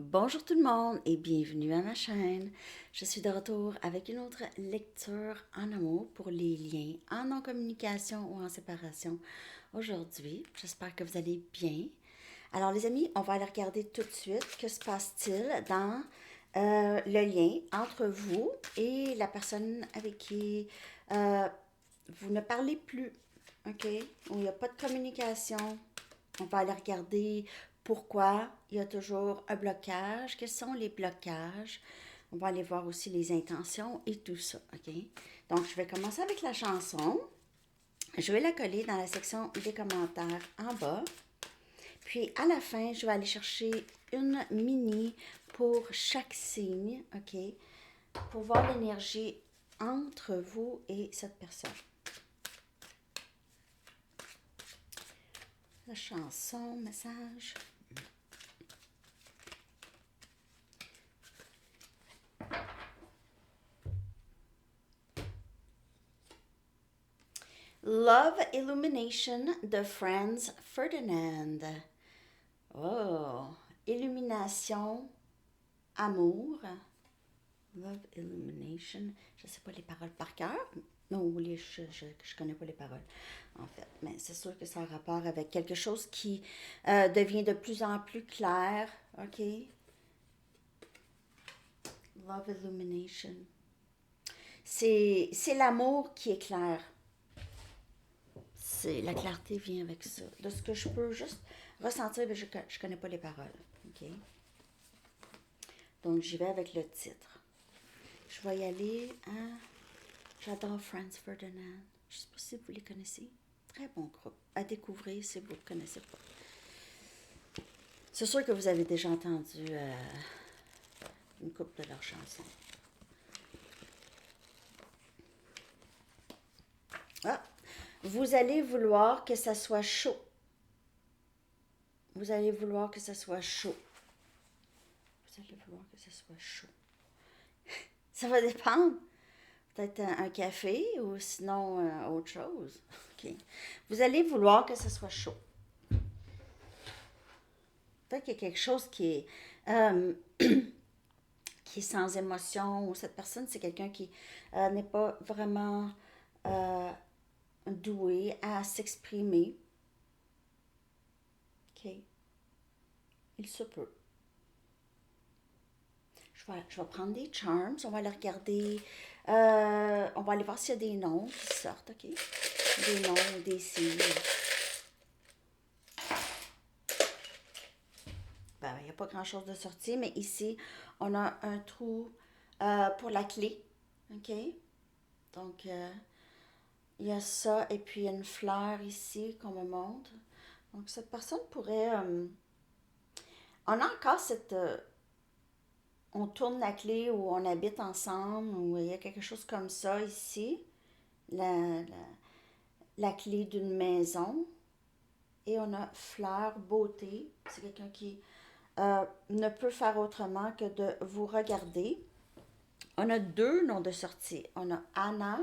Bonjour tout le monde et bienvenue à ma chaîne. Je suis de retour avec une autre lecture en amour pour les liens en non-communication ou en séparation aujourd'hui. J'espère que vous allez bien. Alors les amis, on va aller regarder tout de suite que se passe-t-il dans le lien entre vous et la personne avec qui euh, vous ne parlez plus, OK? Où il n'y a pas de communication. On va aller regarder pourquoi il y a toujours un blocage, quels sont les blocages. On va aller voir aussi les intentions et tout ça, OK? Donc, je vais commencer avec la chanson. Je vais la coller dans la section des commentaires en bas. Puis, à la fin, je vais aller chercher une mini pour chaque signe, OK? Pour voir l'énergie entre vous et cette personne. La chanson, message. Love Illumination de Franz Ferdinand. Oh, illumination, amour. Love Illumination. Je ne sais pas les paroles par cœur. Non, je connais pas les paroles, en fait. Mais c'est sûr que ça a rapport avec quelque chose qui devient de plus en plus clair. OK? Love Illumination. C'est l'amour qui est clair. La clarté vient avec ça. De ce que je peux juste ressentir, mais je ne connais pas les paroles. OK? Donc, j'y vais avec le titre. Je vais y aller à... J'adore Franz Ferdinand. Je ne sais pas si vous les connaissez. Très bon groupe. À découvrir si vous ne le connaissez pas. C'est sûr que vous avez déjà entendu une couple de leurs chansons. Ah! Vous allez vouloir que ça soit chaud. Vous allez vouloir que ça soit chaud. Vous allez vouloir que ça soit chaud. Ça va dépendre. Peut-être un café ou sinon autre chose. OK. Vous allez vouloir que ce soit chaud. Peut-être qu'il y a quelque chose euh, qui est sans émotion ou cette personne, c'est quelqu'un qui n'est pas vraiment euh, doué à s'exprimer. OK. Il se peut. Je vais prendre des charms. On va aller regarder. On va aller voir s'il y a des noms qui sortent. OK. Des noms ou des signes. Ben, il n'y a pas grand-chose de sorti, mais ici, on a un trou pour la clé. OK? Donc, il y a ça, et puis il y a une fleur ici qu'on me montre. Donc, cette personne pourrait... on a encore cette... on tourne la clé ou on habite ensemble, ou il y a quelque chose comme ça ici. La, la, la clé d'une maison. Et on a fleur, beauté. C'est quelqu'un qui ne peut faire autrement que de vous regarder. On a deux noms de sortie. On a Anna.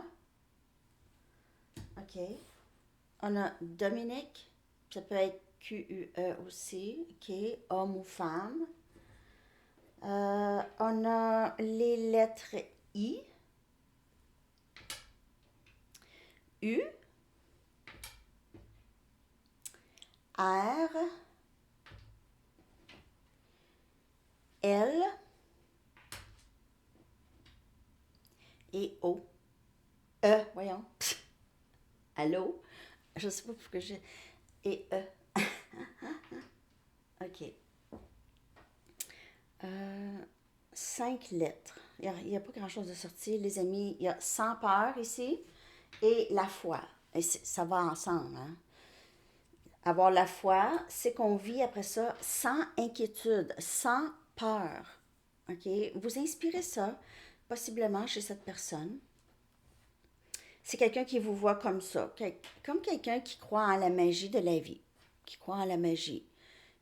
OK. On a Dominique. Ça peut être Q-U-E aussi. OK. Homme ou femme. On a les lettres I, U, R, L et O. Voyons. Allô? Je sais pas pourquoi j'ai... Et E. OK. 5 lettres. Il n'y a pas grand-chose de sorti, les amis. Il y a sans peur ici et la foi. Et ça va ensemble. Hein? Avoir la foi, c'est qu'on vit après ça sans inquiétude, sans peur. OK? Vous inspirez ça, possiblement chez cette personne. C'est quelqu'un qui vous voit comme ça, comme quelqu'un qui croit en la magie de la vie, qui croit en la magie,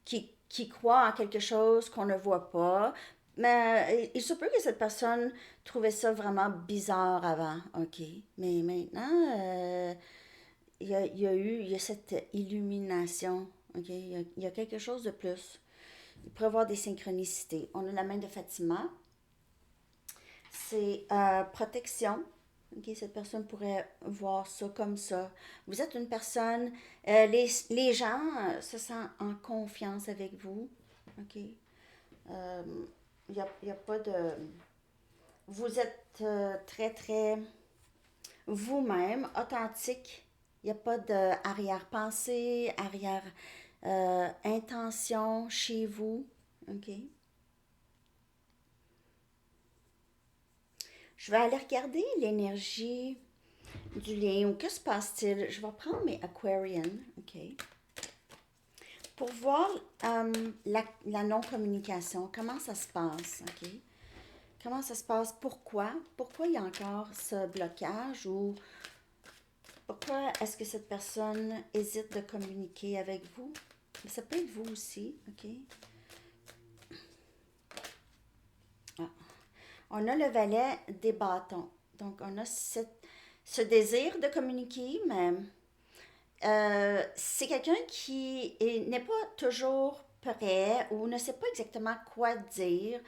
qui croit en quelque chose qu'on ne voit pas. Mais il se peut que cette personne trouvait ça vraiment bizarre avant, OK? Mais maintenant, il y a cette illumination, OK? Il y a quelque chose de plus. il pourrait y avoir des synchronicités. On a la main de Fatima. C'est protection. Ok, cette personne pourrait voir ça comme ça. Vous êtes une personne, les gens se sentent en confiance avec vous. Ok. Il n'y a pas de... Vous êtes très, très vous-même, authentique. Il n'y a pas d'arrière-pensée, arrière-intention chez vous. OK? Je vais aller regarder l'énergie du lien. Que se passe-t-il? Je vais prendre mes Aquarian, OK? Pour voir la non-communication, comment ça se passe, OK? Comment ça se passe? Pourquoi? Pourquoi il y a encore ce blocage ou pourquoi est-ce que cette personne hésite de communiquer avec vous? Mais ça peut être vous aussi, OK? Ah. On a le valet des bâtons. Donc, on a ce désir de communiquer, mais c'est quelqu'un qui n'est pas toujours prêt ou ne sait pas exactement quoi dire.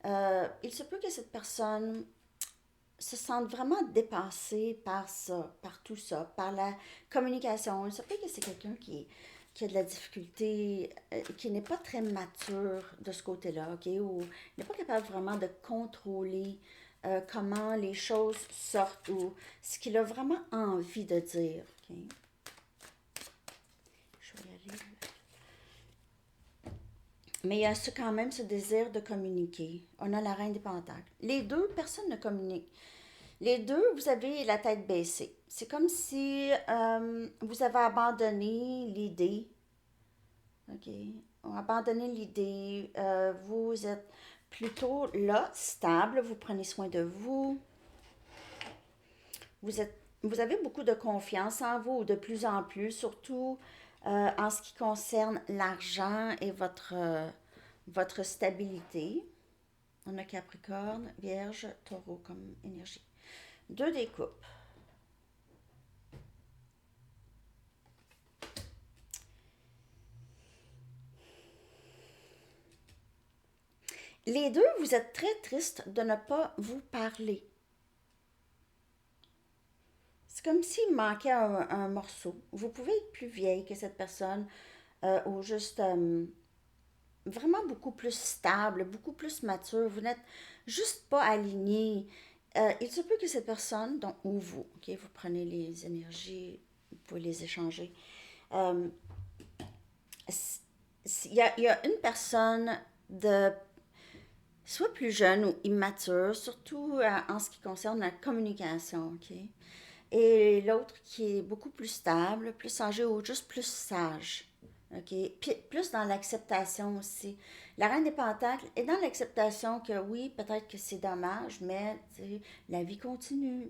Il se peut que cette personne se sente vraiment dépassée par ça, par tout ça, par la communication. Il se peut que c'est quelqu'un qui a de la difficulté, qui n'est pas très mature de ce côté-là, OK? Ou n'est pas capable vraiment de contrôler comment les choses sortent ou ce qu'il a vraiment envie de dire, OK? Je vais y aller. Mais il y a quand même ce désir de communiquer. On a la reine des pentacles. Les deux, personne ne communique. Les deux, vous avez la tête baissée. C'est comme si vous avez abandonné l'idée. OK? On a abandonné l'idée. Vous êtes plutôt là, stable. Vous prenez soin de vous. Vous avez beaucoup de confiance en vous, de plus en plus, surtout en ce qui concerne l'argent et votre stabilité. On a Capricorne, Vierge, Taureau comme énergie. Deux des coupes. Les deux, vous êtes très triste de ne pas vous parler. C'est comme s'il manquait un morceau. Vous pouvez être plus vieille que cette personne ou juste vraiment beaucoup plus stable, beaucoup plus mature. Vous n'êtes juste pas aligné. Il se peut que cette personne, donc, ou vous, ok, vous prenez les énergies, vous pouvez les échanger. Euh, il y a une personne de soit plus jeune ou immature, surtout en ce qui concerne la communication, ok? Et l'autre qui est beaucoup plus stable, plus âgé ou juste plus sage, ok? Puis plus dans l'acceptation aussi. La reine des pentacles est dans l'acceptation que oui, peut-être que c'est dommage, mais la vie continue.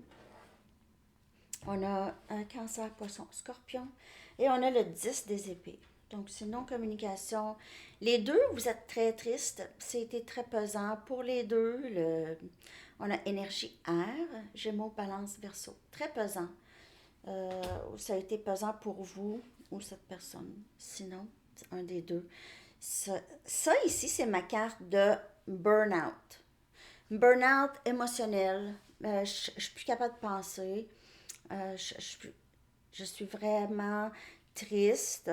On a un cancer, poisson, scorpion. Et on a le 10 des épées. Donc, c'est non-communication. Les deux, vous êtes très tristes. C'était très pesant pour les deux. On a énergie air, Gémeaux, Balance, Verseau. Très pesant. Ça a été pesant pour vous ou cette personne. Sinon, c'est un des deux. Ça ici, c'est ma carte de burn-out. Burn-out émotionnel. Je ne suis plus capable de penser. Je suis vraiment triste.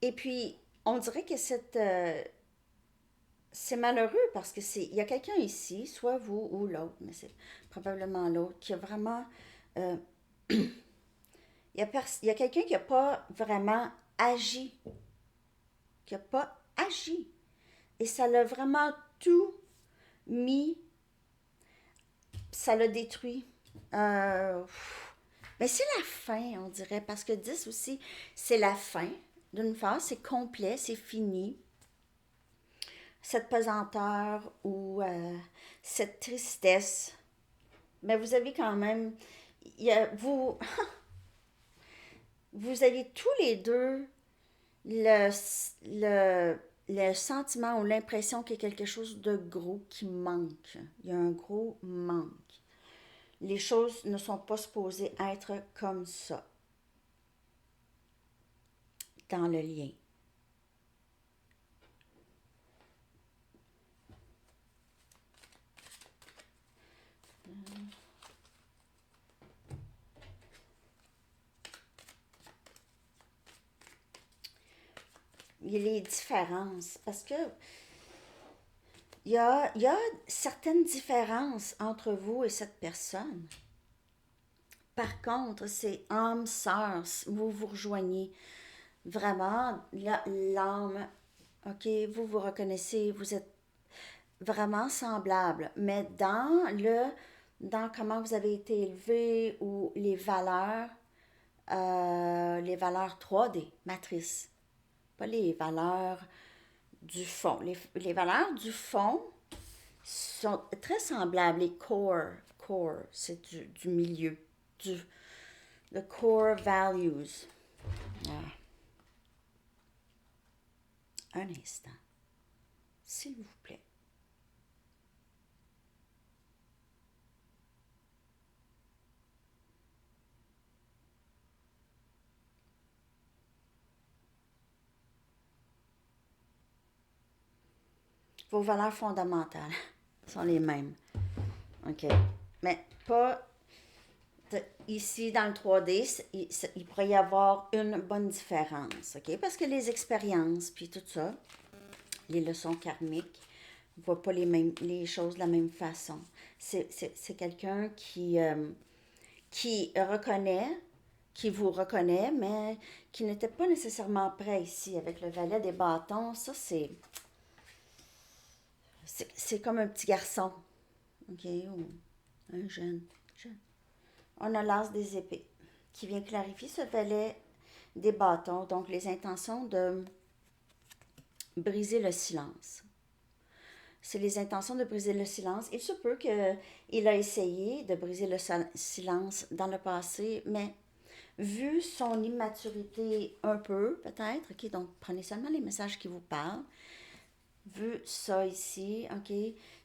Et puis, on dirait que c'est malheureux parce que il y a quelqu'un ici, soit vous ou l'autre, mais c'est probablement l'autre, qui a vraiment... euh, il y a quelqu'un qui n'a pas vraiment agi, qui n'a pas agi. Et ça l'a vraiment tout mis, ça l'a détruit. Euh, mais c'est la fin, on dirait, parce que 10 aussi, c'est la fin d'une phase, c'est complet, c'est fini. Cette pesanteur ou cette tristesse. Mais vous avez quand même, vous avez tous les deux le, le, le sentiment ou l'impression qu'il y a quelque chose de gros qui manque. Il y a un gros manque. Les choses ne sont pas supposées être comme ça. dans le lien. Il y a les différences, parce que il y a certaines différences entre vous et cette personne. Par contre, c'est âme sœur, vous vous rejoignez. Vraiment, l'âme, ok, vous vous reconnaissez, vous êtes vraiment semblables, mais dans comment vous avez été élevé ou les valeurs 3D, matrice, pas les valeurs du fond. Les valeurs du fond sont très semblables. Les core, c'est du milieu, du, the core values. Ah, un instant, s'il vous plaît. Vos valeurs fondamentales sont les mêmes. OK. Mais pas ici dans le 3D, il pourrait y avoir une bonne différence. OK? Parce que les expériences, puis tout ça, les leçons karmiques, ne voient pas les choses de la même façon. C'est quelqu'un qui reconnaît, qui vous reconnaît, mais qui n'était pas nécessairement prêt ici avec le valet des bâtons. Ça, c'est comme un petit garçon, OK, ou un jeune. On a l'as des épées qui vient clarifier ce valet des bâtons, donc les intentions de briser le silence. C'est les intentions de briser le silence. Il se peut qu'il a essayé de briser le silence dans le passé, mais vu son immaturité un peu, peut-être, ok, donc prenez seulement les messages qui vous parlent, vu ça ici, ok,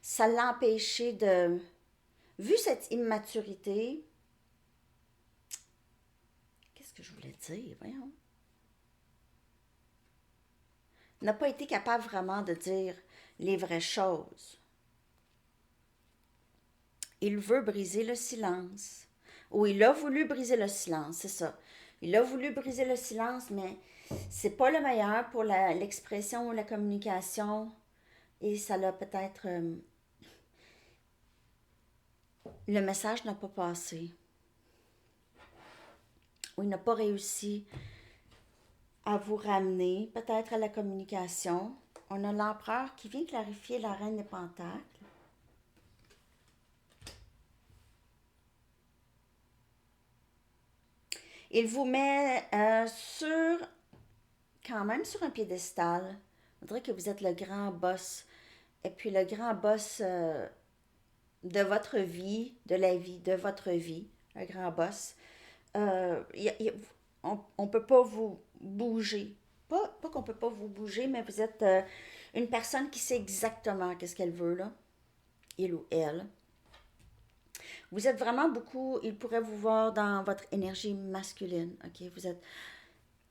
ça l'a empêché de... Vu cette immaturité, qu'est-ce que je voulais dire, voyons, n'a pas été capable vraiment de dire les vraies choses. Il veut briser le silence. Ou il a voulu briser le silence, c'est ça. Il a voulu briser le silence, mais c'est pas le meilleur pour l'expression ou la communication. Et ça l'a peut-être... le message n'a pas passé. Ou il n'a pas réussi à vous ramener, peut-être à la communication. On a l'empereur qui vient clarifier la reine des pentacles. Il vous met quand même sur un piédestal. On dirait que vous êtes le grand boss. Et puis le grand boss de votre vie, de la vie, de votre vie, le grand boss. On ne peut pas vous bouger. Pas qu'on ne peut pas vous bouger, mais vous êtes une personne qui sait exactement qu'est-ce qu'elle veut, là. Il ou elle. Vous êtes vraiment beaucoup, il pourrait vous voir dans votre énergie masculine, ok? Vous êtes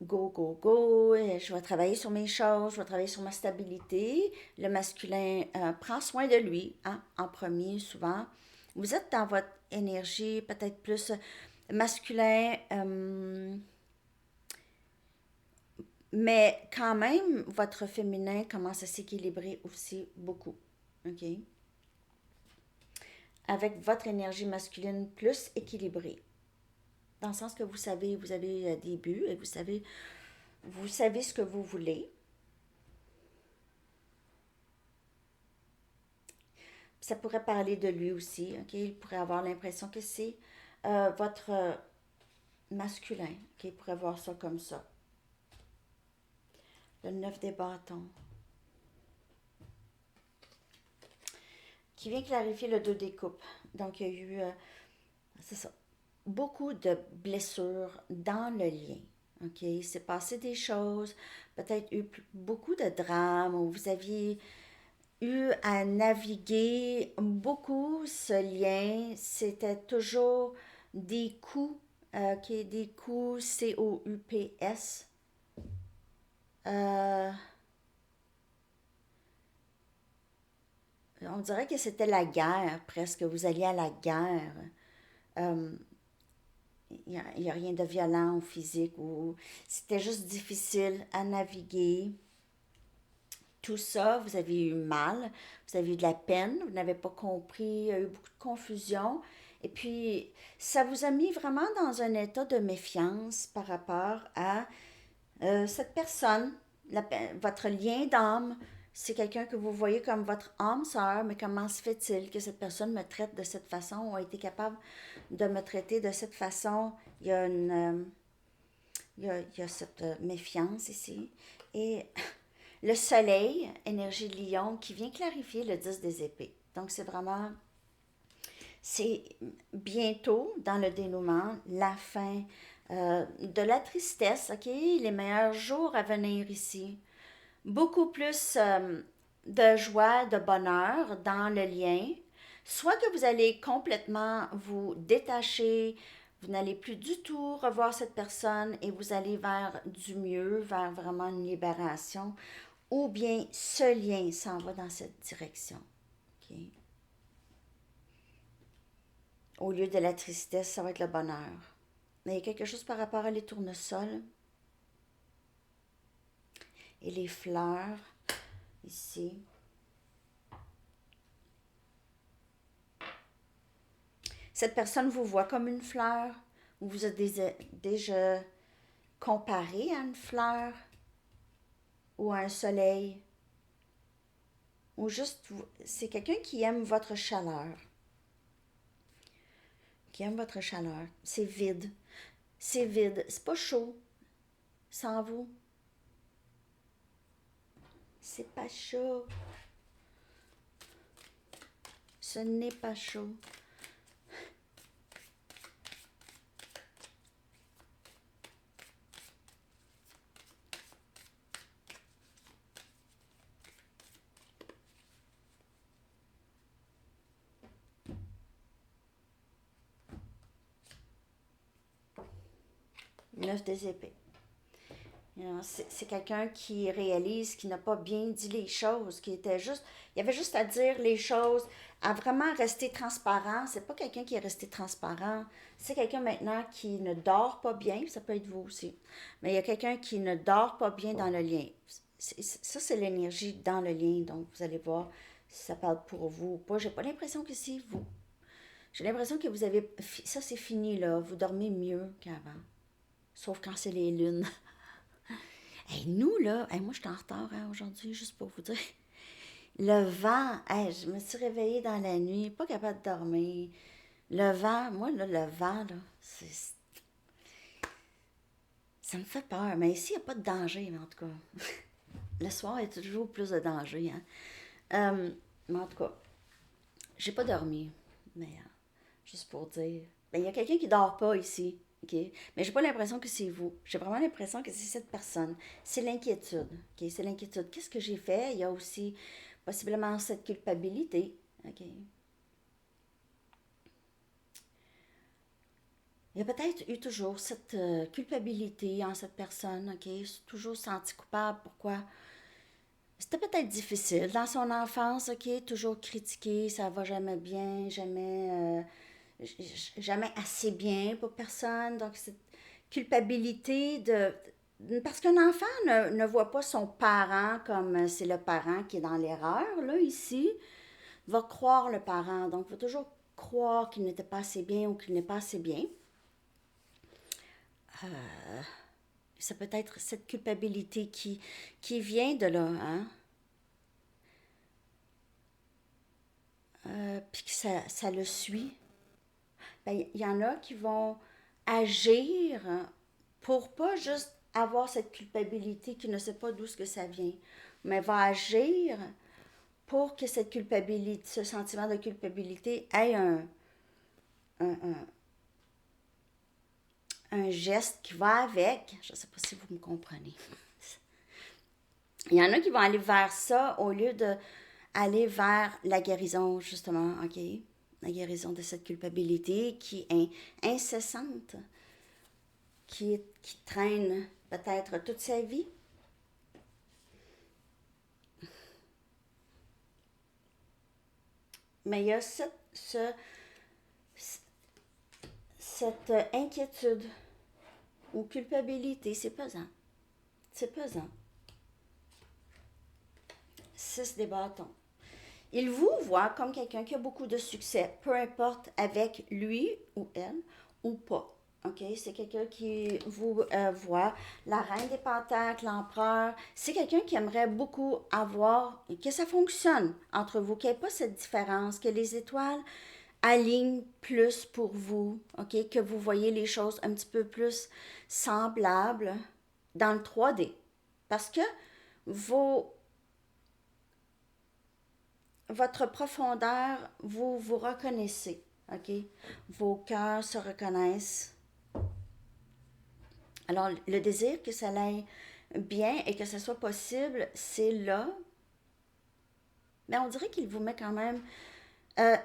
go, go, go, je vais travailler sur mes choses, je vais travailler sur ma stabilité. Le masculin prend soin de lui, hein, en premier, souvent. Vous êtes dans votre énergie peut-être plus masculin, mais quand même, votre féminin commence à s'équilibrer aussi beaucoup, ok? Avec votre énergie masculine plus équilibrée. Dans le sens que vous avez des buts et vous savez ce que vous voulez. Ça pourrait parler de lui aussi, ok? Il pourrait avoir l'impression que c'est votre masculin, ok? Il pourrait voir ça comme ça. Le 9 des bâtons. Qui vient clarifier le 2 des coupes. Donc, il y a eu, c'est ça, beaucoup de blessures dans le lien. OK? Il s'est passé des choses, peut-être eu beaucoup de drames, où vous aviez eu à naviguer beaucoup ce lien. C'était toujours des coups, OK? Des coups, COUPS. Euh, on dirait que c'était la guerre, presque. Vous alliez à la guerre. Euh, il y a rien de violent ou physique. Ou... C'était juste difficile à naviguer. Tout ça, vous avez eu mal, vous avez eu de la peine, vous n'avez pas compris, il y a eu beaucoup de confusion. Et puis, ça vous a mis vraiment dans un état de méfiance par rapport à cette personne, votre lien d'âme. C'est quelqu'un que vous voyez comme votre âme sœur, mais comment se fait-il que cette personne me traite de cette façon ou a été capable de me traiter de cette façon? Il y a il y a cette méfiance ici. Et le soleil, énergie de lion, qui vient clarifier le 10 des épées. Donc, c'est bientôt dans le dénouement, la fin de la tristesse, ok? Les meilleurs jours à venir ici. Beaucoup plus de joie, de bonheur dans le lien. Soit que vous allez complètement vous détacher, vous n'allez plus du tout revoir cette personne et vous allez vers du mieux, vers vraiment une libération, ou bien ce lien s'en va dans cette direction. Ok? Au lieu de la tristesse, ça va être le bonheur. Mais il y a quelque chose par rapport à les tournesols et les fleurs ici. Cette personne vous voit comme une fleur ou vous êtes déjà comparé à une fleur ou à un soleil ou juste c'est quelqu'un qui aime votre chaleur, qui aime votre chaleur. C'est vide, c'est pas chaud sans vous, c'est pas chaud, ce n'est pas chaud. 9 des épées. C'est quelqu'un qui réalise qu'il n'a pas bien dit les choses, qui était juste, il y avait juste à dire les choses, à vraiment rester transparent. C'est pas quelqu'un qui est resté transparent. C'est quelqu'un maintenant qui ne dort pas bien, ça peut être vous aussi. Mais il y a quelqu'un qui ne dort pas bien dans le lien. Ça, c'est l'énergie dans le lien. Donc, vous allez voir si ça parle pour vous ou pas. J'ai pas l'impression que c'est vous. J'ai l'impression que vous avez. Ça, c'est fini, là. Vous dormez mieux qu'avant. Sauf quand c'est les lunes. Hey, nous, là, hey, moi, je suis en retard hein, aujourd'hui, juste pour vous dire. Le vent, hey, je me suis réveillée dans la nuit, pas capable de dormir. Le vent, moi, là, le vent, là, ça me fait peur. Mais ici, il n'y a pas de danger, mais en tout cas. Le soir, il y a toujours plus de danger. Hein. Mais en tout cas, j'ai pas dormi. Mais juste pour dire. Ben, il y a quelqu'un qui dort pas ici. OK? Mais j'ai pas l'impression que c'est vous. J'ai vraiment l'impression que c'est cette personne. C'est l'inquiétude. OK? C'est l'inquiétude. Qu'est-ce que j'ai fait? Il y a aussi possiblement cette culpabilité. OK? Il y a peut-être eu toujours cette culpabilité en cette personne. OK? Toujours senti coupable. Pourquoi? C'était peut-être difficile dans son enfance. OK? Toujours critiqué. Ça va jamais bien. Jamais assez bien pour personne. Donc, cette culpabilité de... Parce qu'un enfant ne voit pas son parent comme c'est le parent qui est dans l'erreur, là, ici. Il va croire le parent. Donc, il va toujours croire qu'il n'était pas assez bien ou qu'il n'est pas assez bien. Ça peut être cette culpabilité qui vient de là, hein? Puis que ça le suit. Ben, il y en a qui vont agir pour pas juste avoir cette culpabilité qui ne sait pas d'où ce que ça vient, mais va agir pour que cette culpabilité, ce sentiment de culpabilité ait un, un, un geste qui va avec. Je ne sais pas si vous me comprenez. Il y en a qui vont aller vers ça au lieu de aller vers la guérison, justement, OK? La guérison de cette culpabilité qui est incessante, qui traîne peut-être toute sa vie. Mais il y a cette inquiétude ou culpabilité, c'est pesant. C'est pesant. 6 des bâtons. Il vous voit comme quelqu'un qui a beaucoup de succès, peu importe avec lui ou elle ou pas. OK? C'est quelqu'un qui vous voit, la reine des pentacles, l'empereur. C'est quelqu'un qui aimerait beaucoup avoir, que ça fonctionne entre vous, qu'il n'y ait pas cette différence, que les étoiles alignent plus pour vous, OK? Que vous voyez les choses un petit peu plus semblables dans le 3D. Parce que vos votre profondeur, vous vous reconnaissez, OK? Vos cœurs se reconnaissent. Alors, le désir que ça aille bien et que ce soit possible, c'est là. Mais on dirait qu'il vous met quand même euh,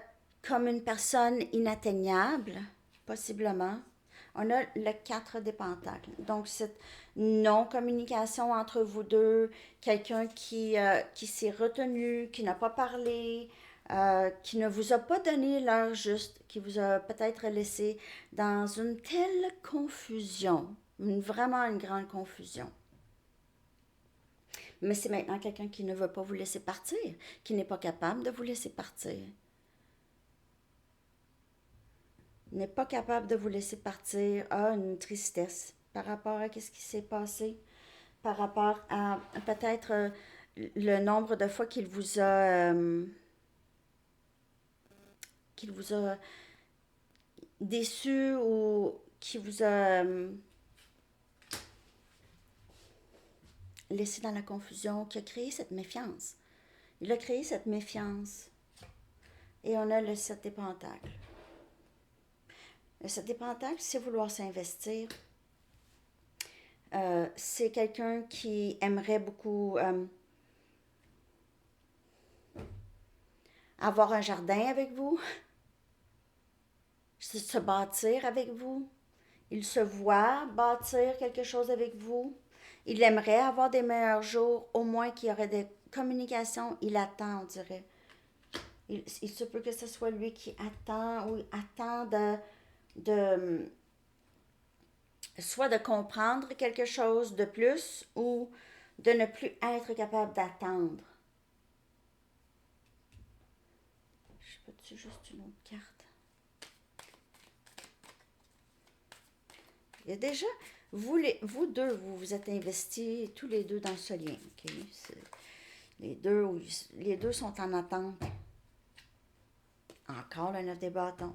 comme une personne inatteignable, possiblement. On a le 4 des pentacles. Donc, cette non-communication entre vous deux, quelqu'un qui s'est retenu, qui n'a pas parlé, qui ne vous a pas donné l'heure juste, qui vous a peut-être laissé dans une telle confusion, vraiment une grande confusion. Mais c'est maintenant quelqu'un qui ne veut pas vous laisser partir, qui n'est pas capable de vous laisser partir. N'est pas capable de vous laisser partir, a une tristesse par rapport à ce qui s'est passé, par rapport à peut-être le nombre de fois qu'il vous a déçu ou qu'il vous a laissé dans la confusion, qui a créé cette méfiance. Il a créé cette méfiance. Et on a le 7 des pentacles. Le 7 des pentacles, c'est vouloir s'investir. C'est quelqu'un qui aimerait beaucoup avoir un jardin avec vous, se bâtir avec vous. Il se voit bâtir quelque chose avec vous. Il aimerait avoir des meilleurs jours, au moins qu'il y aurait des communications. Il attend, on dirait. Il se peut que ce soit lui qui attend ou attend de soit de comprendre quelque chose de plus ou de ne plus être capable d'attendre. Je peux-tu juste une autre carte? Il y a déjà, vous deux, vous vous êtes investis tous les deux dans ce lien. Okay? Les deux sont en attente. Encore le 9 des bâtons.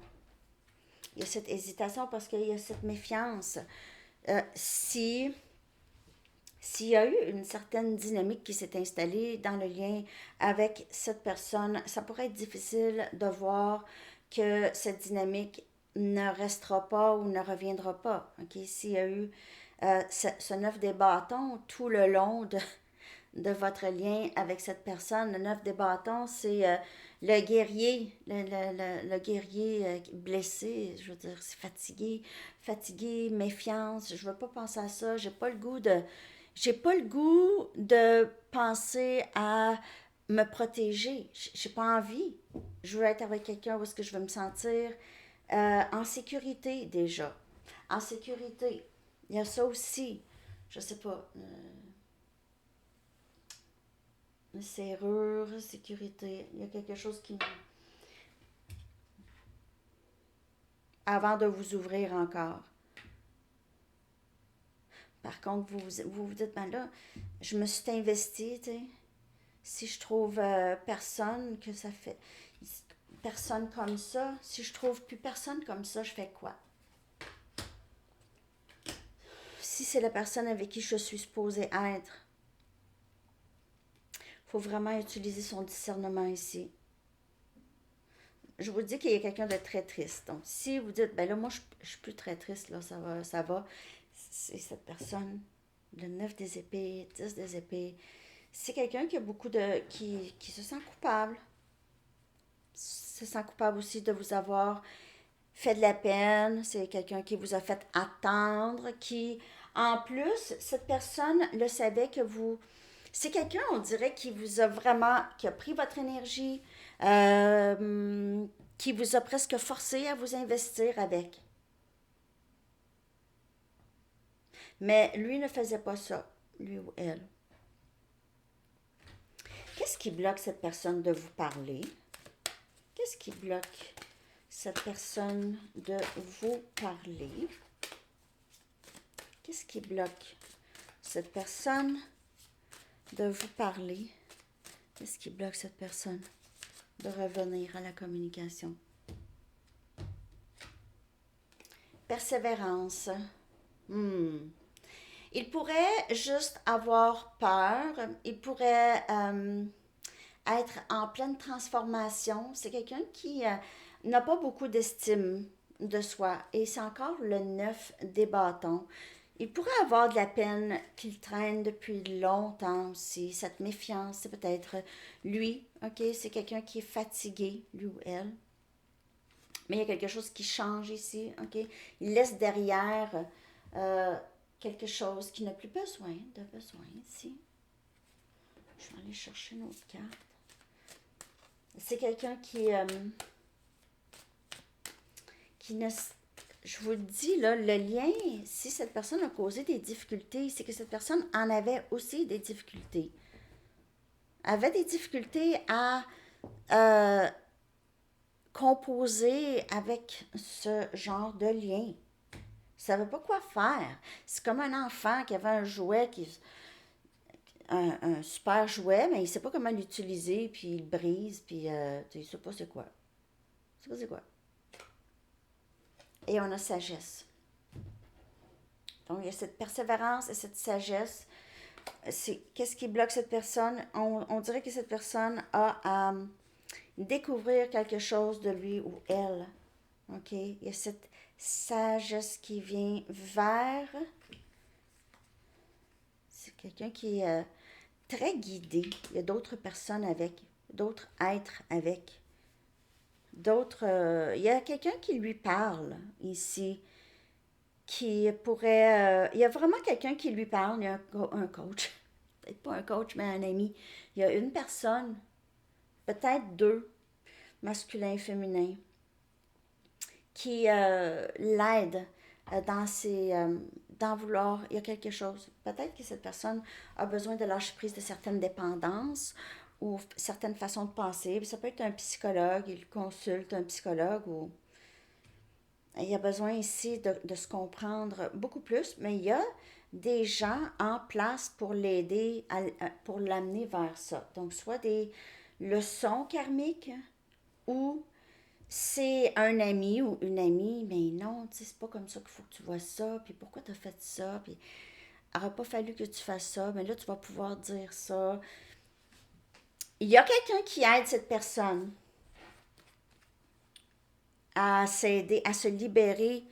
Il y a cette hésitation parce qu'il y a cette méfiance. S'il y a eu une certaine dynamique qui s'est installée dans le lien avec cette personne, ça pourrait être difficile de voir que cette dynamique ne restera pas ou ne reviendra pas. Okay? S'il y a eu ce 9 des bâtons tout le long de votre lien avec cette personne, le 9 des bâtons, c'est le guerrier, le guerrier blessé, je veux dire, c'est fatigué, méfiance, je veux pas penser à ça, j'ai pas le goût de penser à me protéger, j'ai pas envie, je veux être avec quelqu'un où est-ce que je veux me sentir en sécurité déjà, en sécurité, il y a ça aussi, je sais pas, serrure, sécurité, il y a quelque chose qui avant de vous ouvrir encore. Par contre, vous dites, ben là, je me suis investie, tu sais. Si je trouve personne que ça fait, personne comme ça, si je trouve plus personne comme ça, je fais quoi? Si c'est la personne avec qui je suis supposée être, il faut vraiment utiliser son discernement ici. Je vous dis qu'il y a quelqu'un de très triste. Donc, si vous dites, ben là, moi, je suis plus très triste, là, ça va. C'est cette personne, le 9 des épées, 10 des épées. C'est quelqu'un qui a beaucoup de. Qui se sent coupable. Se sent coupable aussi de vous avoir fait de la peine. C'est quelqu'un qui vous a fait attendre, qui. En plus, cette personne le savait que vous. C'est quelqu'un, on dirait, qui vous a vraiment. Qui a pris votre énergie, qui vous a presque forcé à vous investir avec. Mais lui ne faisait pas ça, lui ou elle. Qu'est-ce qui bloque cette personne de vous parler? Qu'est-ce qui bloque cette personne de vous parler? Qu'est-ce qui bloque cette personne de vous parler? Qu'est-ce qui bloque cette personne de revenir à la communication? Persévérance. Il pourrait juste avoir peur. Il pourrait être en pleine transformation. C'est quelqu'un qui n'a pas beaucoup d'estime de soi. Et c'est encore le 9 des bâtons. Il pourrait avoir de la peine qu'il traîne depuis longtemps aussi. Cette méfiance, c'est peut-être lui, ok? C'est quelqu'un qui est fatigué, lui ou elle. Mais il y a quelque chose qui change ici, ok? Il laisse derrière euh, quelque chose qui n'a plus besoin de besoin ici. Je vais aller chercher une autre carte. C'est quelqu'un qui ne... Je vous le dis, là, le lien, si cette personne a causé des difficultés, c'est que cette personne en avait aussi des difficultés. Avait des difficultés à composer avec ce genre de lien. Il ne savait pas quoi faire. C'est comme un enfant qui avait un jouet, un super jouet, mais il ne sait pas comment l'utiliser, puis il le brise, puis il ne sait pas c'est quoi. Il ne sait pas c'est quoi. Et on a sagesse. Donc, il y a cette persévérance et cette sagesse. Qu'est-ce qui bloque cette personne? On dirait que cette personne a à découvrir quelque chose de lui ou elle. OK? Il y a cette sagesse qui vient vers... C'est quelqu'un qui est très guidé. Il y a d'autres personnes avec, d'autres êtres avec, d'autres... il y a quelqu'un qui lui parle ici, qui pourrait... il y a vraiment quelqu'un qui lui parle. Il y a un coach. Peut-être pas un coach, mais un ami. Il y a une personne, peut-être deux, masculin et féminin, qui l'aide dans vouloir, il y a quelque chose. Peut-être que cette personne a besoin de lâcher prise de certaines dépendances ou certaines façons de penser. Ça peut être un psychologue, il consulte un psychologue ou il y a besoin ici de se comprendre beaucoup plus, mais il y a des gens en place pour l'aider, pour l'amener vers ça. Donc, soit des leçons karmiques ou c'est un ami ou une amie, mais non, tu sais, c'est pas comme ça qu'il faut que tu vois ça, puis pourquoi tu as fait ça, puis il n'aurait pas fallu que tu fasses ça, mais là, tu vas pouvoir dire ça. Il y a quelqu'un qui aide cette personne à s'aider, à se libérer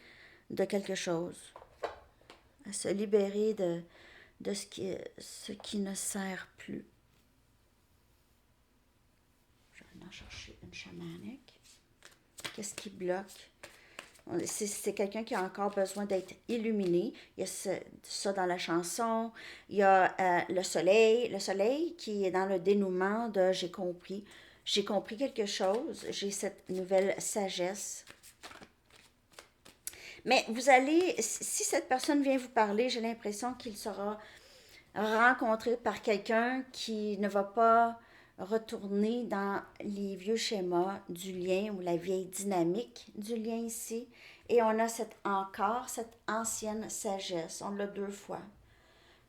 de quelque chose, à se libérer de ce qui ne sert plus. Je vais en chercher une chamanique. Qu'est-ce qui bloque? C'est quelqu'un qui a encore besoin d'être illuminé. Il y a ça dans la chanson. Il y a le soleil qui est dans le dénouement de j'ai compris. J'ai compris quelque chose. J'ai cette nouvelle sagesse. Mais vous allez, si cette personne vient vous parler, j'ai l'impression qu'il sera rencontré par quelqu'un qui ne va pas retourner dans les vieux schémas du lien ou la vieille dynamique du lien ici. Et on a encore cette ancienne sagesse. On l'a deux fois.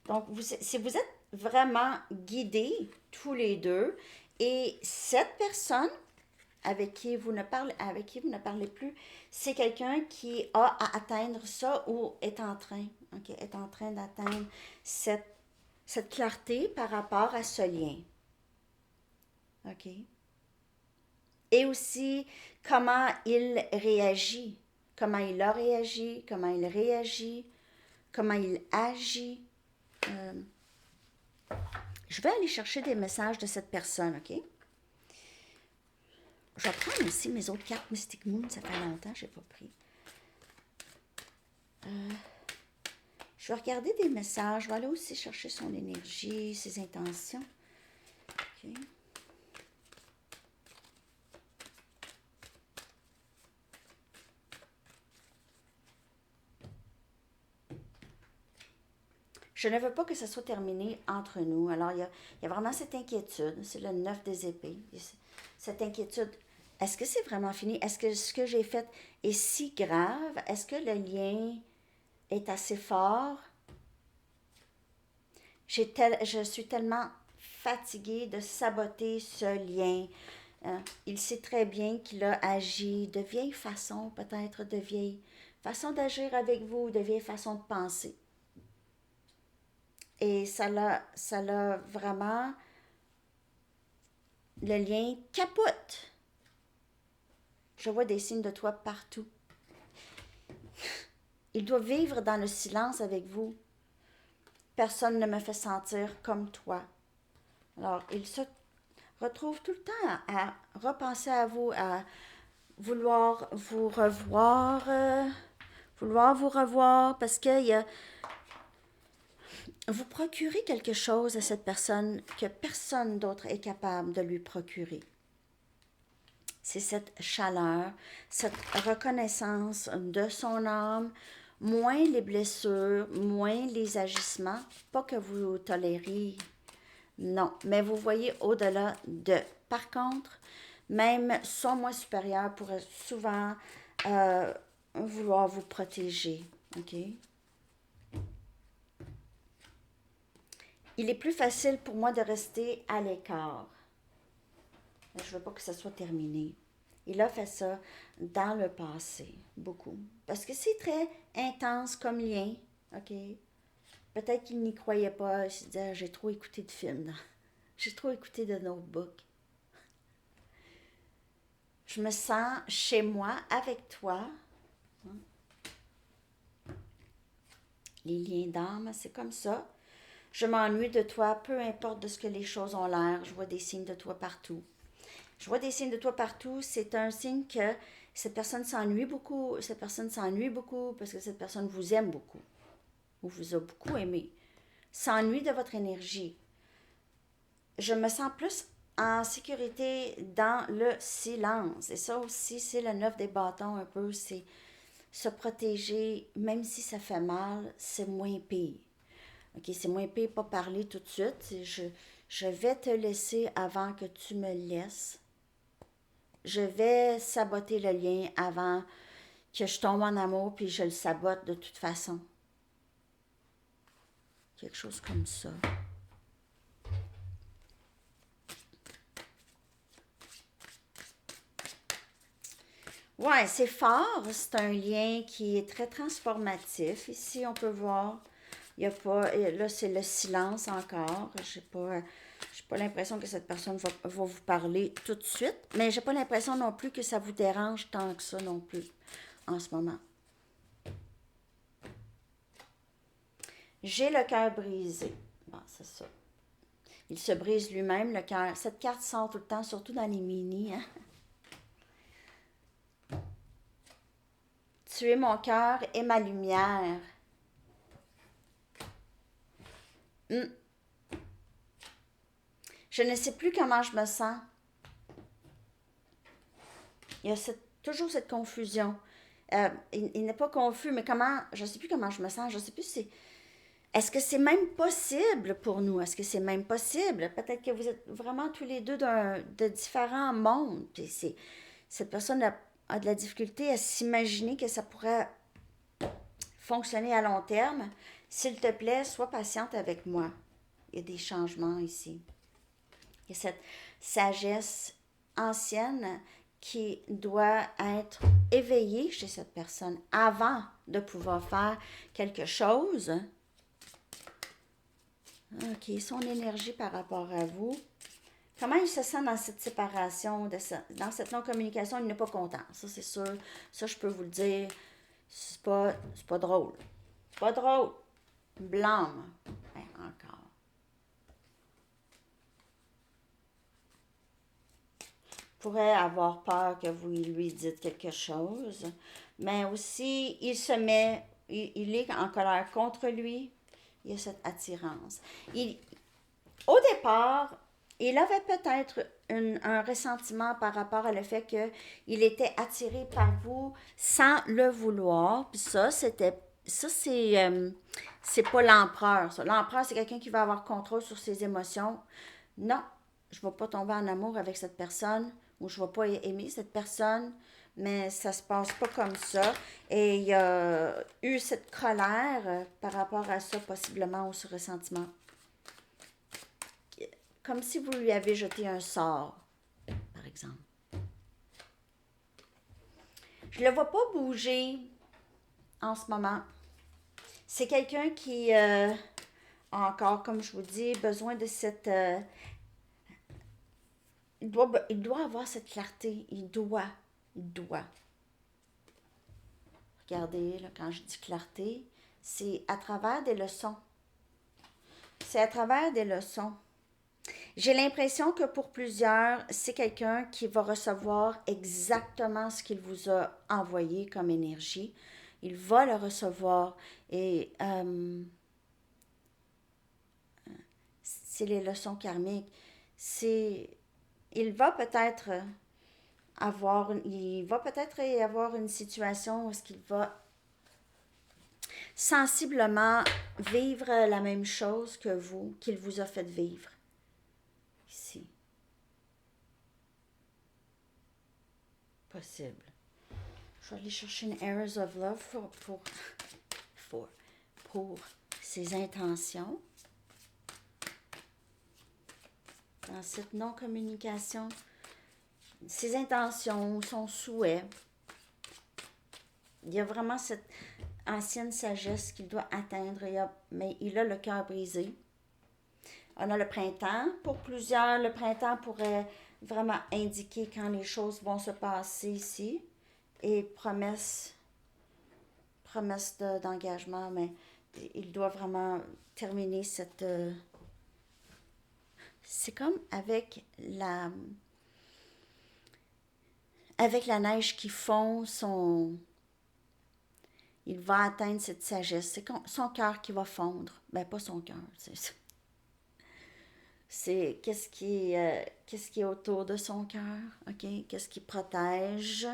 Donc, si vous êtes vraiment guidés tous les deux, et cette personne avec qui vous ne parlez plus, c'est quelqu'un qui a à atteindre ça ou est en train, okay, est en train d'atteindre cette clarté par rapport à ce lien. OK? Et aussi comment il réagit, comment il a réagi, comment il réagit, comment il agit. Je vais aller chercher des messages de cette personne, OK? Je vais prendre aussi mes autres cartes Mystic Moon, ça fait longtemps que je n'ai pas pris. Je vais regarder des messages, je vais aller aussi chercher son énergie, ses intentions. OK? Je ne veux pas que ça soit terminé entre nous. Alors, il y a vraiment cette inquiétude. C'est le 9 des épées. Cette inquiétude. Est-ce que c'est vraiment fini? Est-ce que ce que j'ai fait est si grave? Est-ce que le lien est assez fort? Je suis tellement fatiguée de saboter ce lien. Il sait très bien qu'il a agi de vieille façon, peut-être de vieille façon d'agir avec vous, de vieille façon de penser. Et ça l'a vraiment, le lien capote. Je vois des signes de toi partout. Il doit vivre dans le silence avec vous. Personne ne me fait sentir comme toi. Alors, il se retrouve tout le temps à repenser à vous, à vouloir vous revoir, parce que vous procurez quelque chose à cette personne que personne d'autre est capable de lui procurer. C'est cette chaleur, cette reconnaissance de son âme, moins les blessures, moins les agissements, pas que vous tolériez, non, mais vous voyez au-delà de. Par contre, même son moi supérieur pourrait souvent vouloir vous protéger, ok? Il est plus facile pour moi de rester à l'écart. Je ne veux pas que ça soit terminé. Il a fait ça dans le passé, beaucoup. Parce que c'est très intense comme lien, ok? Peut-être qu'il n'y croyait pas, il se disait, ah, j'ai trop écouté de films, j'ai trop écouté de notebooks. Je me sens chez moi avec toi. Les liens d'âme, c'est comme ça. Je m'ennuie de toi, peu importe de ce que les choses ont l'air. Je vois des signes de toi partout. Je vois des signes de toi partout. C'est un signe que cette personne s'ennuie beaucoup. Cette personne s'ennuie beaucoup parce que cette personne vous aime beaucoup ou vous a beaucoup aimé. S'ennuie de votre énergie. Je me sens plus en sécurité dans le silence. Et ça aussi, c'est le 9 des bâtons un peu. C'est se protéger, même si ça fait mal, c'est moins pire. OK, c'est moins pire pas parler tout de suite. Je vais te laisser avant que tu me laisses. Je vais saboter le lien avant que je tombe en amour, puis je le sabote de toute façon. Quelque chose comme ça. Ouais, c'est fort. C'est un lien qui est très transformatif. Ici, on peut voir, il y a pas, là, c'est le silence encore. J'ai pas l'impression que cette personne va vous parler tout de suite, mais j'ai pas l'impression non plus que ça vous dérange tant que ça non plus en ce moment. J'ai le cœur brisé. Bon, c'est ça. Il se brise lui-même, le cœur. Cette carte sort tout le temps, surtout dans les mini, hein? Tu es mon cœur et ma lumière. Hmm. Je ne sais plus comment je me sens. Il y a toujours cette confusion. Il n'est pas confus, mais comment, je ne sais plus comment je me sens. Je ne sais plus si. Est-ce que c'est même possible pour nous? Est-ce que c'est même possible? Peut-être que vous êtes vraiment tous les deux de différents mondes. Puis cette personne a de la difficulté à s'imaginer que ça pourrait fonctionner à long terme. S'il te plaît, sois patiente avec moi. Il y a des changements ici. Il y a cette sagesse ancienne qui doit être éveillée chez cette personne avant de pouvoir faire quelque chose. OK, son énergie par rapport à vous. Comment il se sent dans cette séparation, dans cette non-communication? Il n'est pas content, ça c'est sûr. Ça, je peux vous le dire, c'est pas drôle. C'est pas drôle. Blâme. Ben, encore. Pourrait avoir peur que vous lui dites quelque chose, mais aussi il se met, il est en colère contre lui. Il y a cette attirance. Au départ, il avait peut-être un ressentiment par rapport à le fait qu'il était attiré par vous sans le vouloir. Puis ça, ça, c'est pas l'empereur, ça. L'empereur, c'est quelqu'un qui va avoir contrôle sur ses émotions. Non, je ne vais pas tomber en amour avec cette personne ou je ne vais pas aimer cette personne, mais ça se passe pas comme ça. Et il y a eu cette colère par rapport à ça, possiblement, ou ce ressentiment. Comme si vous lui avez jeté un sort, par exemple. Je ne le vois pas bouger en ce moment. C'est quelqu'un qui a encore, comme je vous dis, besoin de cette... il doit avoir cette clarté. Il doit. Regardez, là, quand je dis clarté, c'est à travers des leçons. C'est à travers des leçons. J'ai l'impression que pour plusieurs, c'est quelqu'un qui va recevoir exactement ce qu'il vous a envoyé comme énergie. Il va le recevoir et c'est les leçons karmiques. C'est, il va peut-être il va peut-être y avoir une situation où est-ce qu'il va sensiblement vivre la même chose que vous, qu'il vous a fait vivre ici. Possible. Je vais aller chercher une Errors of Love pour, pour ses intentions. Dans cette non-communication, ses intentions, son souhait. Il y a vraiment cette ancienne sagesse qu'il doit atteindre, mais il a le cœur brisé. On a le printemps. Pour plusieurs, le printemps pourrait vraiment indiquer quand les choses vont se passer ici. Et promesse d'engagement, mais il doit vraiment terminer cette... c'est comme avec la neige qui fond, il va atteindre cette sagesse. C'est son cœur qui va fondre. Ben, pas son cœur, c'est qu'est-ce qui est autour de son cœur, ok? Qu'est-ce qui protège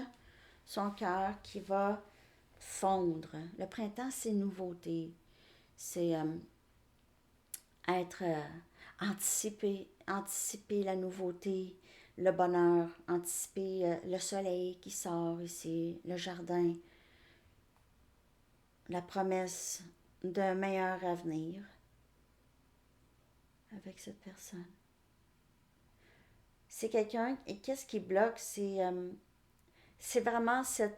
son cœur qui va fondre. Le printemps, c'est nouveauté. C'est être anticiper la nouveauté, le bonheur, anticiper le soleil qui sort ici, le jardin, la promesse d'un meilleur avenir avec cette personne. C'est quelqu'un, et qu'est-ce qui bloque, c'est vraiment cette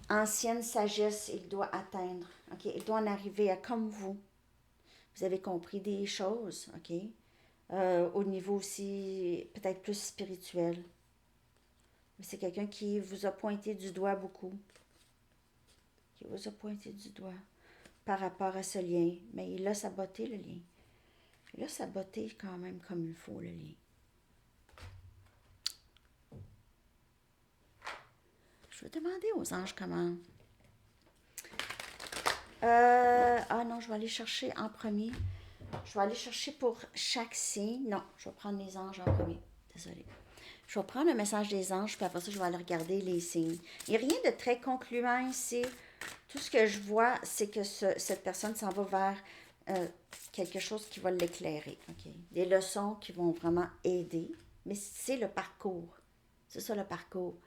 ancienne sagesse il doit atteindre. Ok, il doit en arriver à comme vous. Vous avez compris des choses, ok? Au niveau aussi peut-être plus spirituel. C'est quelqu'un qui vous a pointé du doigt beaucoup. Qui vous a pointé du doigt par rapport à ce lien. Mais il a saboté le lien. Il a saboté quand même comme il faut le lien. Je vais demander aux anges comment. Ah non, je vais aller chercher en premier. Je vais aller chercher pour chaque signe. Non, je vais prendre les anges en premier. Désolée. Je vais prendre le message des anges, puis après ça, je vais aller regarder les signes. Il n'y a rien de très concluant ici. Tout ce que je vois, c'est que cette personne s'en va vers quelque chose qui va l'éclairer. Okay? Des leçons qui vont vraiment aider. Mais c'est le parcours. C'est ça le parcours.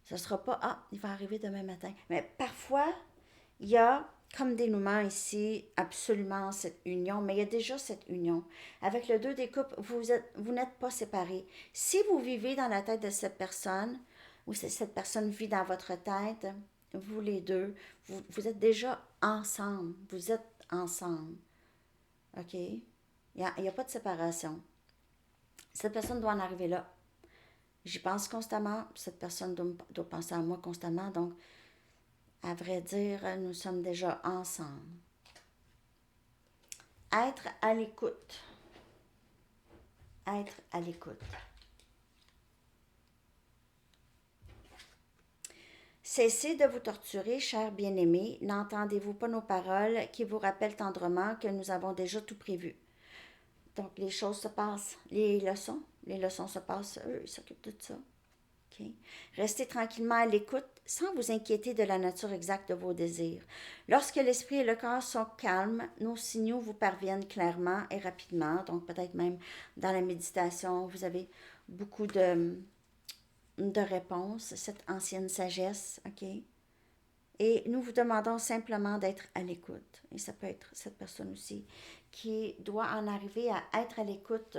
Ce ne sera pas, ah, il va arriver demain matin. Mais parfois, il y a comme dénouement ici, absolument cette union, mais il y a déjà cette union. Avec le 2 des coupes, vous n'êtes pas séparés. Si vous vivez dans la tête de cette personne, ou cette personne vit dans votre tête, vous les deux, vous êtes déjà ensemble. Vous êtes ensemble. OK? Il n'y a pas de séparation. Cette personne doit en arriver là. J'y pense constamment. Cette personne doit penser à moi constamment. Donc, à vrai dire, nous sommes déjà ensemble. Être à l'écoute. Être à l'écoute. Cessez de vous torturer, cher bien-aimé. N'entendez-vous pas nos paroles qui vous rappellent tendrement que nous avons déjà tout prévu? Donc, les choses se passent. Les leçons se passent. Eux, ils s'occupent de ça. OK? Restez tranquillement à l'écoute sans vous inquiéter de la nature exacte de vos désirs. Lorsque l'esprit et le corps sont calmes, nos signaux vous parviennent clairement et rapidement. Donc peut-être même dans la méditation, vous avez beaucoup de réponses, cette ancienne sagesse, OK? Et nous vous demandons simplement d'être à l'écoute. Et ça peut être cette personne aussi qui doit en arriver à être à l'écoute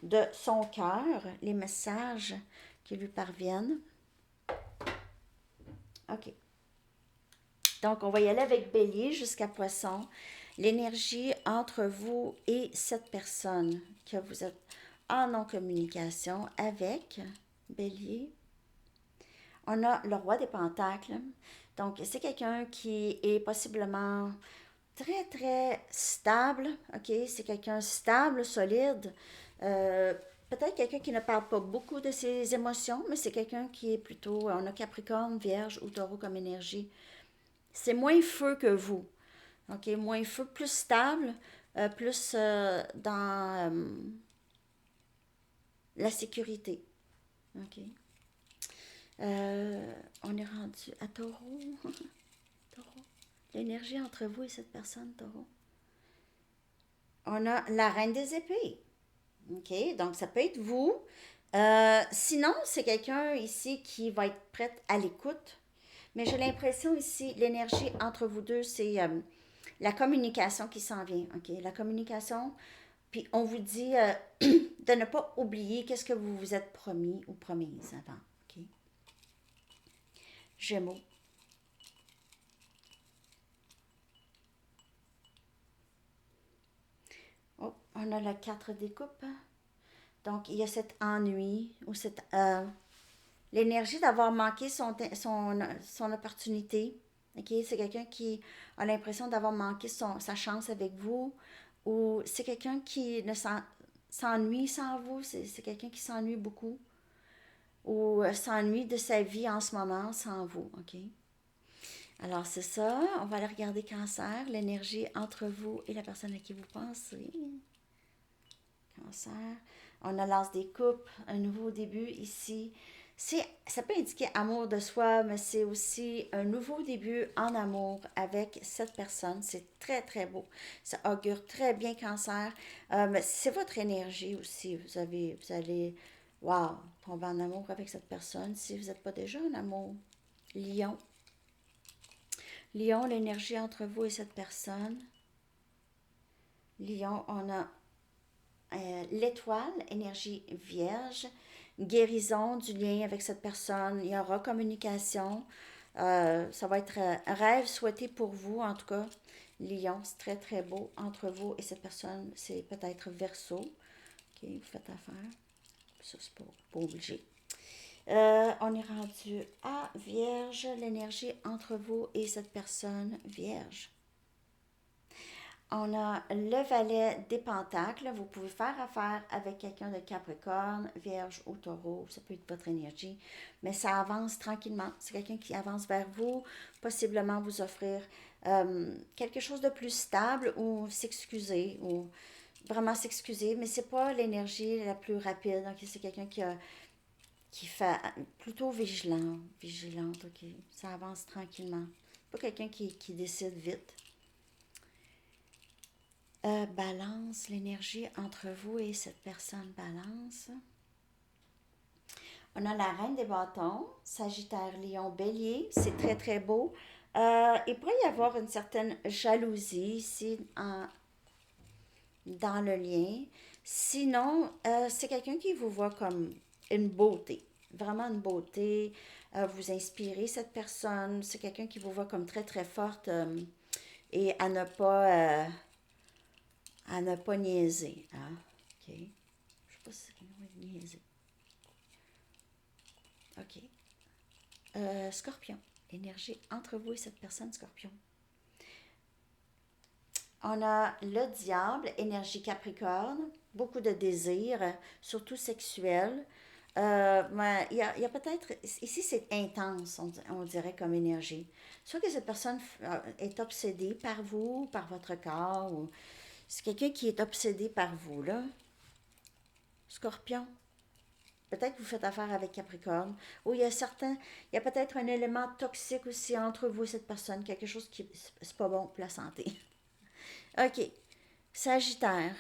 de son cœur, les messages qui lui parviennent. OK. Donc, on va y aller avec Bélier jusqu'à Poisson. L'énergie entre vous et cette personne que vous êtes en non-communication avec, Bélier. On a le roi des pentacles. Donc, c'est quelqu'un qui est possiblement très, très stable. OK? C'est quelqu'un stable, solide. Euh, Peut-être quelqu'un qui ne parle pas beaucoup de ses émotions, mais c'est quelqu'un qui est plutôt... On a Capricorne, Vierge ou Taureau comme énergie. C'est moins feu que vous. OK? Moins feu, plus stable, plus dans la sécurité. OK? On est rendu à Taureau. Taureau. L'énergie entre vous et cette personne, Taureau. On a la reine des épées. OK? Donc, ça peut être vous. Sinon, c'est quelqu'un ici qui va être prête à l'écoute. Mais j'ai l'impression ici, l'énergie entre vous deux, c'est la communication qui s'en vient. OK? La communication. Puis, on vous dit de ne pas oublier qu'est-ce que vous vous êtes promis ou promise avant. OK? Gémeaux. Oh, on a la 4 des coupes. Donc, il y a cet ennui ou cette l'énergie d'avoir manqué son opportunité. Okay? C'est quelqu'un qui a l'impression d'avoir manqué sa chance avec vous ou c'est quelqu'un qui ne s'ennuie sans vous. C'est quelqu'un qui s'ennuie beaucoup ou s'ennuie de sa vie en ce moment sans vous. OK? Alors, c'est ça. On va aller regarder Cancer, l'énergie entre vous et la personne à qui vous pensez. Cancer. On a l'as des coupes, un nouveau début ici. Ça peut indiquer amour de soi, mais c'est aussi un nouveau début en amour avec cette personne. C'est très, très beau. Ça augure très bien Cancer. Mais c'est votre énergie aussi. Vous allez, wow, tomber en amour avec cette personne si vous n'êtes pas déjà en amour. Lion. Lion, l'énergie entre vous et cette personne. Lion, on a l'étoile, énergie vierge, guérison du lien avec cette personne, il y aura communication, ça va être un rêve souhaité pour vous, en tout cas, Lion, c'est très très beau entre vous et cette personne, c'est peut-être Verseau, ok, vous faites affaire, ça c'est pas obligé. On est rendu à Vierge, l'énergie entre vous et cette personne Vierge. On a le valet des pentacles. Vous pouvez faire affaire avec quelqu'un de Capricorne, Vierge ou Taureau. Ça peut être votre énergie. Mais ça avance tranquillement. C'est quelqu'un qui avance vers vous, possiblement vous offrir quelque chose de plus stable ou s'excuser ou vraiment s'excuser. Mais c'est pas l'énergie la plus rapide. Donc, c'est quelqu'un qui fait plutôt vigilante. OK? Ça avance tranquillement. Pas quelqu'un qui décide vite. Balance, l'énergie entre vous et cette personne balance. On a la reine des bâtons, Sagittaire, Lion, Bélier. C'est très, très beau. Il pourrait y avoir une certaine jalousie ici dans le lien. Sinon, c'est quelqu'un qui vous voit comme une beauté. Vraiment une beauté. Vous inspirez cette personne. C'est quelqu'un qui vous voit comme très, très forte et à ne pas niaiser. Hein? OK. Je ne sais pas si c'est niaiser. OK. Scorpion. Énergie entre vous et cette personne, Scorpion. On a le diable, énergie Capricorne, beaucoup de désirs, surtout sexuels. Mais il y a peut-être, ici c'est intense, on dirait comme énergie. Soit que cette personne est obsédée par vous, par votre corps, ou c'est quelqu'un qui est obsédé par vous, là. Scorpion. Peut-être que vous faites affaire avec Capricorne. Ou il y a peut-être un élément toxique aussi entre vous et cette personne. Quelque chose qui, c'est pas bon pour la santé. OK. Sagittaire.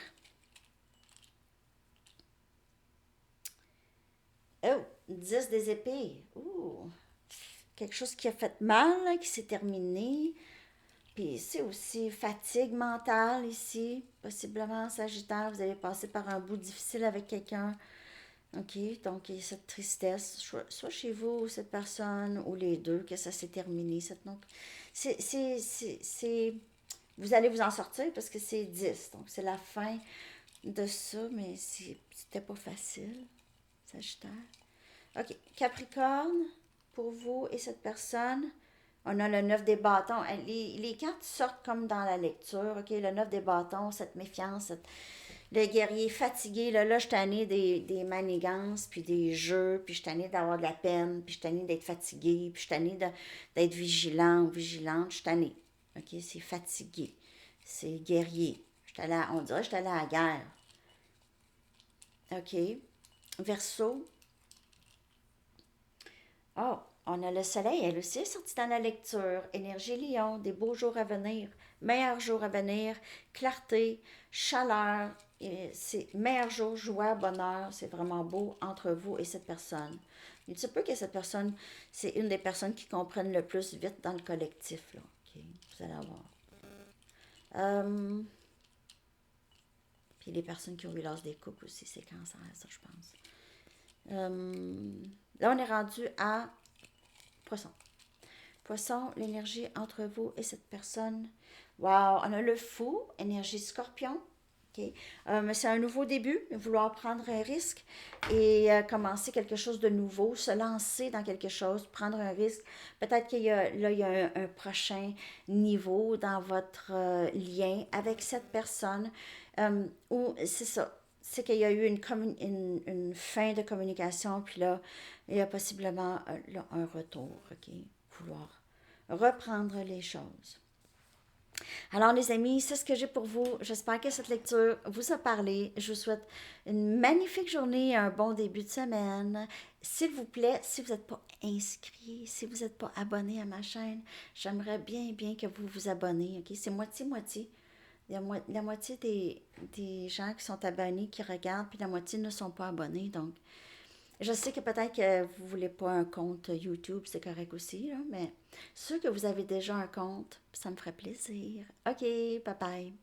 Oh, 10 des épées. Ouh. Quelque chose qui a fait mal, là, qui s'est terminé. Puis c'est aussi fatigue mentale ici. Possiblement, Sagittaire, vous avez passé par un bout difficile avec quelqu'un. OK, donc il y a cette tristesse, soit chez vous, ou cette personne, ou les deux, que ça s'est terminé. Donc, vous allez vous en sortir parce que c'est 10. Donc, c'est la fin de ça, mais c'était pas facile, Sagittaire. OK, Capricorne, pour vous et cette personne, on a le 9 des bâtons. Les cartes sortent comme dans la lecture. OK, le 9 des bâtons, cette méfiance, le guerrier fatigué. Là je suis tannée des manigances, puis des jeux, puis je suis tannée d'avoir de la peine, puis je suis tannée d'être fatiguée, puis je suis tannée d'être vigilant ou vigilante. Je suis tannée. OK, c'est fatigué. C'est guerrier. On dirait que je suis allée à la guerre. OK. Verseau. Oh, on a le soleil, elle aussi est sortie dans la lecture. Énergie lion, des beaux jours à venir, meilleurs jours à venir, clarté, chaleur. C'est meilleur jour, joie, bonheur. C'est vraiment beau entre vous et cette personne. Il se peut que cette personne, c'est une des personnes qui comprennent le plus vite dans le collectif. Là. OK, vous allez avoir. Euh, Puis les personnes qui ont eu l'âge des couples aussi, c'est cancer, ça, je pense. Là, on est rendu à poisson. Poisson, l'énergie entre vous et cette personne. Wow, on a le fou, énergie scorpion. OK. Mais c'est un nouveau début, vouloir prendre un risque et commencer quelque chose de nouveau, se lancer dans quelque chose, prendre un risque. Peut-être qu'il y a, là, il y a un prochain niveau dans votre lien avec cette personne. Ou c'est ça, c'est qu'il y a eu une fin de communication, puis là, il y a possiblement là, un retour, OK? Vouloir reprendre les choses. Alors, les amis, c'est ce que j'ai pour vous. J'espère que cette lecture vous a parlé. Je vous souhaite une magnifique journée et un bon début de semaine. S'il vous plaît, si vous n'êtes pas inscrit, si vous n'êtes pas abonné à ma chaîne, j'aimerais bien, bien que vous vous abonnez. OK? C'est moitié-moitié. La moitié des gens qui sont abonnés, qui regardent, puis la moitié ne sont pas abonnés. Donc, je sais que peut-être que vous ne voulez pas un compte YouTube, c'est correct aussi, là, mais ceux que vous avez déjà un compte, ça me ferait plaisir. OK, bye bye.